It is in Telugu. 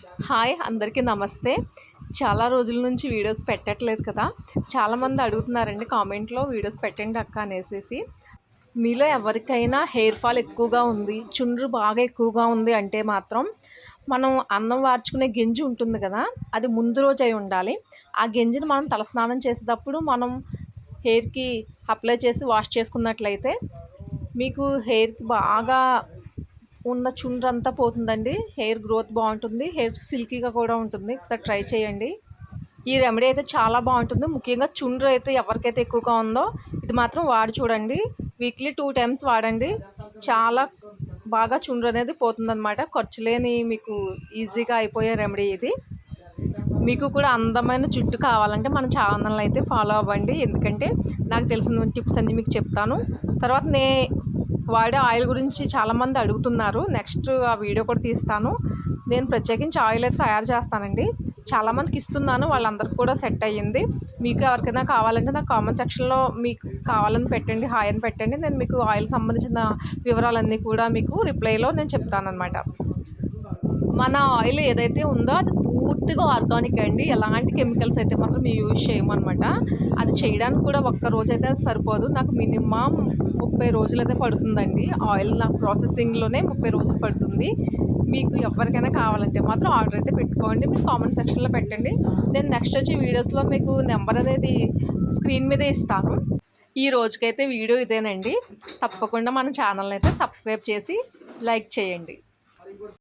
హాయ్ అందరికీ నమస్తే. చాలా రోజుల నుంచి వీడియోస్ పెట్టట్లేదు కదా! చాలామంది అడుగుతున్నారండి కామెంట్‌లో వీడియోస్ పెట్టండి అక్క అనేసేసి. మీలో ఎవరికైనా హెయిర్ ఫాల్ ఎక్కువగా ఉంది, చుండ్రు బాగా ఎక్కువగా ఉంది అంటే మాత్రం మనం అన్నం వార్చుకునే గెంజి ఉంటుంది కదా! అది ముందు రోజు అయి ఉండాలి. ఆ గెంజిని మనం తలస్నానం చేసేటప్పుడు మనం హెయిర్‌కి అప్లై చేసి వాష్ చేసుకున్నట్లయితే మీకు హెయిర్‌కి బాగా ఉన్న చుండ్రంతా పోతుందండి. హెయిర్ గ్రోత్ బాగుంటుంది. హెయిర్ సిల్కీగా కూడా ఉంటుంది. ఒకసారి ట్రై చేయండి. ఈ రెమెడీ అయితే చాలా బాగుంటుంది. ముఖ్యంగా చుండ్రు అయితే ఎవరికైతే ఎక్కువగా ఉందో ఇది మాత్రం వాడి చూడండి. వీక్లీ 2 టైమ్స్ వాడండి. చాలా బాగా చుండ్రు అనేది పోతుందనమాట. ఖర్చు లేని మీకు ఈజీగా అయిపోయే రెమెడీ ఇది. మీకు కూడా అందమైన జుట్టు కావాలంటే మన ఛానల్ని అయితే ఫాలో అవ్వండి. ఎందుకంటే నాకు తెలిసిన టిప్స్ అన్నీ మీకు చెప్తాను. తర్వాత వాడే ఆయిల్ గురించి చాలామంది అడుగుతున్నారు. నెక్స్ట్ ఆ వీడియో కూడా తీస్తాను. నేను ప్రత్యేకించి ఆయిల్ అయితే తయారు చేస్తానండి. చాలామందికి ఇస్తున్నాను. వాళ్ళందరికీ కూడా సెట్ అయ్యింది. మీకు ఎవరికైనా కావాలంటే నాకు కామెంట్ సెక్షన్లో మీకు కావాలని పెట్టండి, హాయ్ అని పెట్టండి. నేను మీకు ఆయిల్ సంబంధించిన వివరాలన్నీ కూడా మీకు రిప్లైలో నేను చెప్తానన్నమాట. మన ఆయిల్ ఏదైతే ఉందో అది పూర్తిగా ఆర్గానిక్ అండి. ఎలాంటి కెమికల్స్ అయితే మాత్రం యూజ్ చేయమన్నమాట. అది చేయడానికి కూడా ఒక్క రోజైతే సరిపోదు. నాకు మినిమం 30 రోజులైతే పడుతుందండి. ఆయిల్ నాకు ప్రాసెసింగ్లోనే 30 రోజులు పడుతుంది. మీకు ఎవరికైనా కావాలంటే మాత్రం ఆర్డర్ అయితే పెట్టుకోండి. మీరు కామెంట్ సెక్షన్లో పెట్టండి. నేను నెక్స్ట్ వచ్చే వీడియోస్లో మీకు నెంబర్ అనేది స్క్రీన్ మీదే ఇస్తాను. ఈ రోజుకైతే వీడియో ఇదేనండి. తప్పకుండా మన ఛానల్ని అయితే సబ్స్క్రైబ్ చేసి లైక్ చేయండి.